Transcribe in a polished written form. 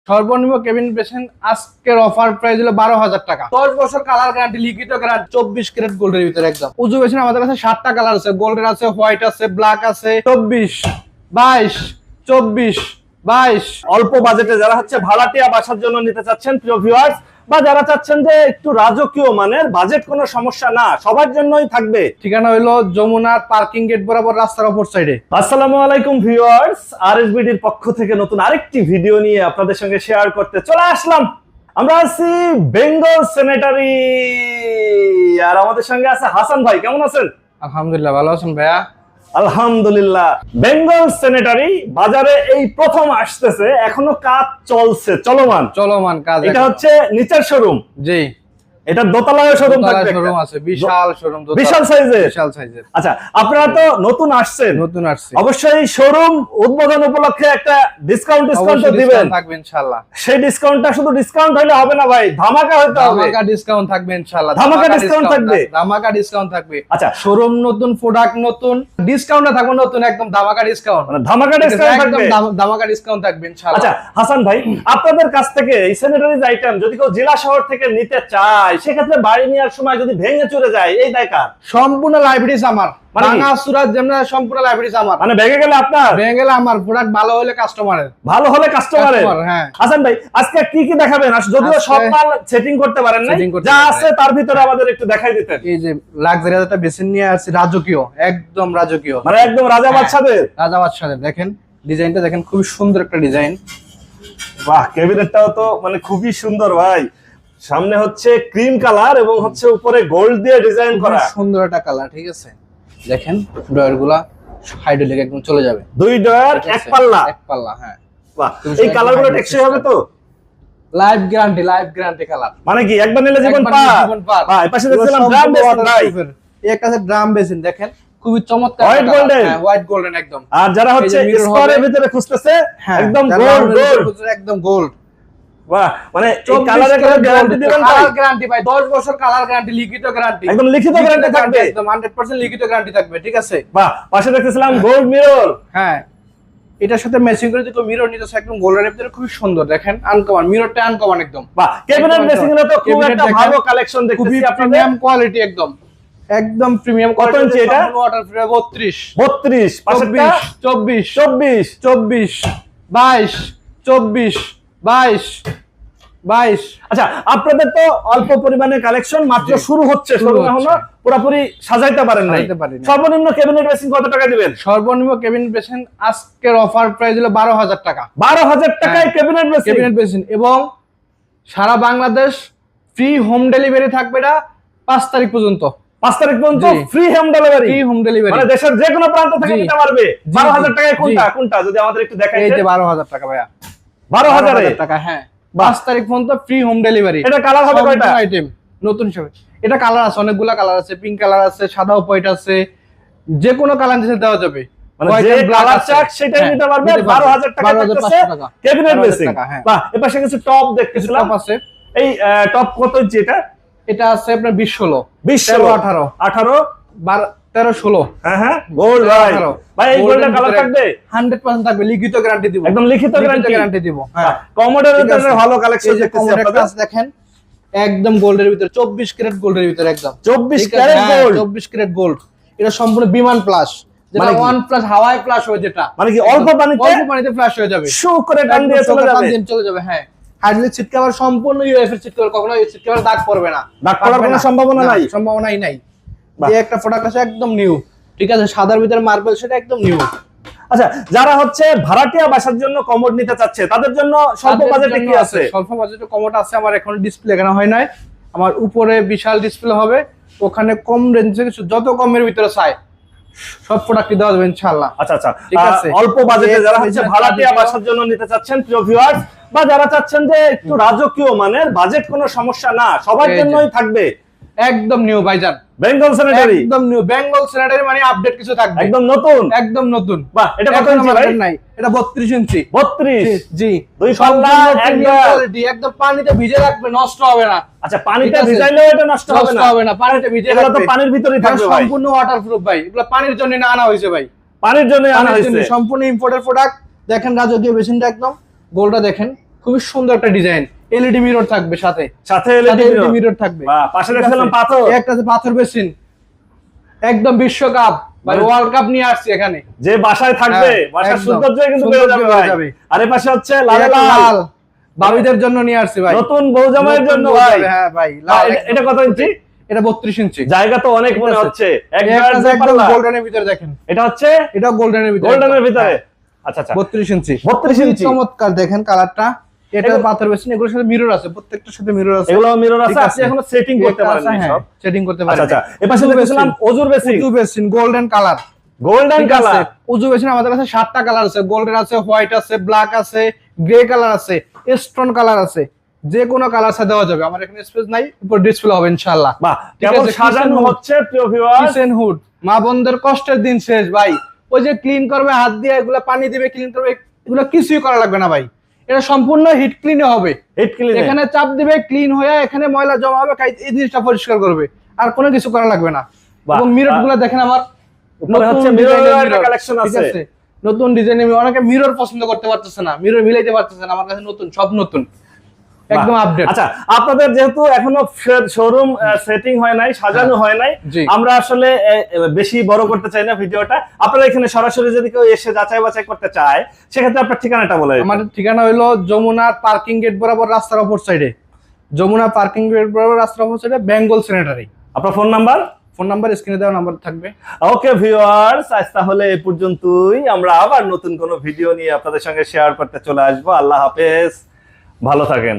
সর্বনিম্ন cabin basin আজকের offer price হলো 12,000 টাকা। 10 বছর কালার গ্যারান্টি, লিখিত গ্যারান্টি, 24 ক্যারেট গোল্ডের ভিতরে একদম। উজু বেসিন আমাদের কাছে 7টা কালার আছে, গোল্ডের আছে, হোয়াইট আছে, ব্ল্যাক আছে। 24, 22, 24, 22। অল্প বাজেটে যারা হচ্ছে ভাড়াটিয়া বাসার জন্য নিতে চাচ্ছেন প্রিয় ভিউয়ার্স, বা যারা চাচ্ছেন যে একটু রাজকীয় মানের, বাজেট কোনো সমস্যা না, সবার জন্যই থাকবে। ঠিকানা হলো যমুনার পার্কিং গেট বরাবর রাস্তার অপর সাইডে। আসসালামু আলাইকুম ভিউয়ার্স, আরএসবিডির পক্ষ থেকে নতুন আরেকটি ভিডিও নিয়ে আপনাদের সঙ্গে শেয়ার করতে চলে আসলাম। আমরা আছি বেঙ্গল স্যানিটারি, আর আমাদের সঙ্গে আছে হাসান ভাই। কেমন আছেন? আলহামদুলিল্লাহ, ভালো আছেন ভাইয়া? আলহামদুলিল্লাহ। বেঙ্গল স্যানিটারি বাজারে এই প্রথম আসতেছে, এখনো কাজ চলছে, চলমান কাজ। এটা হচ্ছে নিচের শোরুম। জি, এটা দোতলায় শোরুম থাকবে, শোরুম আছে, বিশাল শোরুম, বিশাল সাইজের। আচ্ছা, আপনারা তো নতুন আসছেন, অবশ্যই শোরুম উদ্বোধন উপলক্ষে একটা ডিসকাউন্ট দিবেন, থাকবে ইনশাআল্লাহ। সেই ডিসকাউন্টটা শুধু ডিসকাউন্ট হলে হবে না ভাই, ধামাকা হতে হবে। ধামাকা ডিসকাউন্ট থাকবে ইনশাআল্লাহ, ধামাকা ডিসকাউন্ট থাকবে, ধামাকা ডিসকাউন্ট থাকবে। আচ্ছা, শোরুম নতুন, প্রোডাক্ট নতুন, ডিসকাউন্ট থাকবে নতুন, একদম ধামাকা ডিসকাউন্ট, মানে ধামাকা ডিসকাউন্ট থাকবে, ধামাকা ডিসকাউন্ট থাকবে ইনশাআল্লাহ। আচ্ছা হাসান ভাই, আপনাদের কাছ থেকে এই স্যানিটারিজ আইটেম যদি কেউ জেলা শহর থেকে নিতে চায়, সেক্ষেত্রে বাড়ি নেওয়ার সময় যদি ভেঙে চলে যায়, এই দায় কার? সম্পূর্ণ লাইব্রেরিজ আমার, ভাঙা সুরাত যেমন সম্পূর্ণ লাইব্রেরিজ আমার। মানে ভেঙে গেলে আপনার, ভেঙে গেলে আমার, প্রোডাক্ট ভালো হলে কাস্টমারের, ভালো হলে কাস্টমারের। হ্যাঁ হাসান ভাই, আজকে কি কি দেখাবেন? যদিও সব মাল সেটিং করতে পারেন না, যা আছে তার ভিতরে আমাদের একটু দেখাই দিতেন। এই যে লাক্সারি একটা বেসিন নিয়ে আসছে, রাজকীয়, একদম রাজকীয়, মানে একদম রাজা বাদশাদের। রাজা বাদশাদের দেখেন, ডিজাইনটা দেখেন, খুব সুন্দর একটা ডিজাইন। বাহ, ক্যাবিনেটটাও তো মানে খুবই সুন্দর ভাই। সামনে হচ্ছে ক্রিম কালার এবং হচ্ছে উপরে গোল্ড দিয়ে ডিজাইন করা, সুন্দর একটা কালার। ঠিক আছে, দেখেন ড্রয়ার গুলা হাইড্রোলিক একদম চলে যাবে, 2 ড্রয়ার, এক পাল্লা। হ্যাঁ, বাহ, এই কালারগুলো টেকসই হবে তো? Life guarantee colour. মানে কি একবার নিলে জীবন পার? ভাই পাশে দেখছিলাম ড্রাম বেসিন ভাই, এই একটা আছে ড্রাম বেসিন, দেখেন খুবই চমৎকার, হোয়াইট গোল্ডেন, হোয়াইট গোল্ডেন একদম। আর যারা হচ্ছে স্কোয়ারের ভিতরে খুঁজতেছে, একদম গোল্ড, একদম গোল্ড। বাহ, মানে এই কালারের কোনো গ্যারান্টি দিবেন? কালার গ্যারান্টি ভাই, 10 বছর কালার গ্যারান্টি, লিখিত গ্যারান্টি, একদম লিখিত গ্যারান্টি থাকবে, একদম 100% লিখিত গ্যারান্টি থাকবে। ঠিক আছে, বাহ, পাশে দেখতেছিলাম গোল্ড মিরর। হ্যাঁ, এটার সাথে ম্যাচিং করে যদি মিরর নিতে চাই, একদম গোল্ডের ভিতরে খুব সুন্দর, দেখেন আনকমন, মিররটা আনকমন একদম। বাহ, ক্যাবিনেট বেসিং এর তো খুব একটা ভালো কালেকশন দেখতেছি আপনাদের, প্রিমিয়াম কোয়ালিটি একদম, একদম প্রিমিয়াম কোয়ালিটি। কত ইঞ্চি এটা? Water free 32, 32, 24, 24, 24, 24, 22, 24, 22, 22। আচ্ছা, আপনাদের তো অল্প পরিমাণে কালেকশন, মাত্র শুরু হচ্ছে, শোরুম এখনো পুরোপুরি সাজাইতে পারেন নাই। সর্বনিম্ন ক্যাবিনেট বেসিং কত টাকা দিবেন? সর্বনিম্ন কেবিন বেসিন আজকের অফার প্রাইস হলো 12,000 টাকা। 12,000 টাকায় ক্যাবিনেট বেসিন, এবং সারা বাংলাদেশ ফ্রি হোম ডেলিভারি থাকবে, এটা 5 তারিখ পর্যন্ত। 5 তারিখ পর্যন্ত ফ্রি হোম ডেলিভারি, মানে দেশের যে কোনো প্রান্ত থেকে নিতে পারবে। 12,000 টাকায় কোনটা যদি আমাদের একটু দেখাই? এই যে 12,000 টাকা ভাইয়া, 12,000 টাকা। হ্যাঁ, 5 তারিখ পর্যন্ত ফ্রি হোম ডেলিভারি। এটা কালার হবে কয়টা? আইটেম নতুন সব, এটা কালার আছে, অনেকগুলা কালার আছে, পিঙ্ক কালার আছে, সাদা হোয়াইট আছে, যে কোনো কালার দিতে দেওয়া যাবে, মানে যে কালার চাক সেটাই নিতে পারবে। 12,000 টাকা থাকতেছে ক্যাবিনেট বেসিং। বাহ, এপাশে কিছু টপ দেখতেছিলাম, টপ আছে। এই টপ কত ইঞ্চি এটা? এটা আছে আপনার 20-16, 20-16, 18, 18, 13-16। হ্যাঁ, গোল্ড ভাই। ভাই এই গোল্ডের কালার থাকবে 100% থাকবে, লিখিত গ্যারান্টি দিব, একদম লিখিত গ্যারান্টি দিব। হ্যাঁ, কমোডের ভিতরে ভালো কালেকশন দেখতেছি আপনাদের, দেখেন একদম গোল্ডের ভিতরে, 24 ক্যারেট গোল্ডের ভিতরে একদম 24 ক্যারেট গোল্ড, 24 ক্যারেট গোল্ড। এটা সম্পূর্ণ বিমান প্লাস, যেটা 1 প্লাস হাওয়ায় প্লাস হয়, যেটা মানে কি অল্প পানিতে ফ্ল্যাশ হয়ে যাবে, শু করে টান দিয়ে চলে যাবে। হ্যাঁ, হাইড্রোলিক সিট কভার সম্পূর্ণ ইউএফ এর সিট কভার, কখনো এই সিট কভার দাগ পড়বে না, দাগ পড়ার কোনো সম্ভাবনাই নাই। এই একটা প্রোডাক্ট আছে একদম নিউ। ঠিক আছে, সাদার ভিতরে মার্বেল, সেটা একদম নিউ। আচ্ছা, যারা হচ্ছে ভাড়াটিয়া বাসার জন্য কমোড নিতে চাচ্ছে, তাদের জন্য স্বল্প বাজেটে কি আছে? স্বল্প বাজেটে কমোড আছে আমার, এখন ডিসপ্লে এখানে হয় নাই, আমার উপরে বিশাল ডিসপ্লে হবে, ওখানে কম রেঞ্জে যত কমের ভিতরে চাই সব প্রোডাক্টই দেওয়া যাবে ইনশাআল্লাহ। আচ্ছা, ঠিক আছে, অল্প বাজেটে যারা হচ্ছে ভাড়াটিয়া বাসার জন্য নিতে চাচ্ছেন প্রিয় ভিউয়ার্স, বা যারা চাচ্ছেন যে একটু রাজকীয় মানের, বাজেট কোনো সমস্যা না, সবার জন্যই থাকবে একদম নিউ ভাইজান, বেঙ্গল স্যানিটারি, একদম নিউ বেঙ্গল স্যানিটারি, মানে আপডেট কিছু থাকবে, একদম নতুন। বাহ, এটা কত ইঞ্চি ভাই? নাই, এটা 32 ইঞ্চি। 32, জি, 2 পাল্লা, কোয়ালিটি, একদম পানিতে ভিজে রাখবে, নষ্ট হবে না। আচ্ছা, পানিতে ভিজাইলেও এটা নষ্ট হবে না, পানিতে ভিজে রাখবে, এটা তো পানির ভিতরেই থাকবে ভাই, সম্পূর্ণ ওয়াটারপ্রুফ ভাই, এগুলো পানির জন্য না আনা হয়েছে ভাই, পানির জন্য আনা হয়েছে, সম্পূর্ণ ইম্পোর্টেড প্রোডাক্ট। দেখেন রাজকীয় বেসিনটা, একদম গোলটা দেখেন, খুবই সুন্দর একটা ডিজাইন। এলইডি মিরর থাকবে সাথে, সাথে এলইডি মিরর থাকবে। বাহ, পাশে দেখছিলাম পাথর, একটা আছে পাথর বেসিন, একদম বিশ্বকাপ ভাই, ওয়ার্ল্ড কাপ নিয়ে আসছে এখানে। যে বাসায় থাকবে হ্যাঁ, বাসার একদম। সৌন্দর্য কিন্তু সৌন্দর্য বেড়ে যাবে বেড়ে ভাই। যাবে। আর এই পাশে হচ্ছে লাল এটা লাল লাল, ভাবিদের জন্য নিয়ে আসছে ভাই, নতুন বউজামাইয়ের নতুন জন্য বউ ভাই। যাবে, হ্যাঁ ভাই। ভাই, লাল এটা কত ইঞ্চি? এটা 32 ইঞ্চি। জায়গা তো অনেক ঠিক মনে আছে। হচ্ছে, একটা আছে একদম একদম গোল্ডেনের ভিতরে দেখেন, এটা হচ্ছে এটা গোল্ডেনের ভিতরে, গোল্ডেনের একদম। ভিতরে। হ্যাঁ, আচ্ছা আচ্ছা, 32 ইঞ্চি, 32 ইঞ্চি। চমৎকার দেখেন কালারটা। এটা এগুলো- পাথর বেসিন, এগুলোর সাথে মিরর আছে, প্রত্যেকটার সাথে মিরর আছে। এগুলো মিরর আছে, ঠিক আপনি এখনো সেটিং করতে পারেন সব। সেটিং করতে আচ্ছা পারেন। আচ্ছা, এই পাশে দেখছিলাম অজুর বেসিন, উজু basin golden colour, golden colour. উজু বেসিন আমাদের কাছে 7টা কালার আছে, গোল্ডেন আছে, হোয়াইট আছে, ব্ল্যাক আছে, গ্রে কালার আছে, স্টোন কালার আছে, যে কোনো কালার সাথে দেওয়া যাবে। আমার এখানে স্পেস নাই, উপর ডিসপ্লে হবে ইনশাআল্লাহ। বাহ, ঠিক কেমন আছে, সাজানো কিচেন হচ্ছে প্রিয় ভিউয়ার্স। কিচেন হুড, মা বোনদের কষ্টের দিন শেষ ভাই। ওই যে ক্লিন করবে হাত দিয়ে, এগুলা পানি দিবে ক্লিন করবে, এগুলো কিছুই করা লাগবে না ভাই। এটা সম্পূর্ণ হিট ক্লিন হবে। হিট ক্লিন, এখানে চাপ দিবে, ক্লিন হয়ে এখানে ময়লা জমা হবে, এই জিনিসটা পরিষ্কার করবে, আর কোনো কিছু করা লাগবে না। বাহ, এবং মিরর গুলো দেখেন আমার, উপরে হচ্ছে মিররের একটা কালেকশন ঠিক আছে। আছে, নতুন ডিজাইন। অনেকে মিরর পছন্দ করতে পারতেছে না, মিরর মিলাইতে পারতেছে না, আমার কাছে নতুন, সব নতুন, একদম আপডেট। আচ্ছা, আপনাদের যেহেতু এখনো শোরুম সেটিং হয় নাই, সাজানো হয় নাই, জি। আমরা আসলে বেশি বড় করতে চাই না ভিডিওটা। আপনারা এখানে সরাসরি যদি কেউ এসে যাচাই বাছাই করতে চায়, সেক্ষেত্রে আপনার ঠিকানাটা বলে দিন। আমাদের ঠিকানা হলো যমুনার পার্কিং গেট বরাবর রাস্তার অপর সাইডে, যমুনা পার্কিং গেট বরাবর রাস্তার অপর সাইডে, বেঙ্গল স্যানিটারি। আপনার ফোন নাম্বার? ফোন নাম্বার স্ক্রিনে দেওয়া নাম্বার থাকবে। ওকে ভিউয়ার্স, আজ তাহলে এই পর্যন্তই। আমরা আবার নতুন কোনো ভিডিও নিয়ে আপনাদের সঙ্গে শেয়ার করতে চলে আসবো। আল্লাহ হাফেজ, ভালো থাকেন।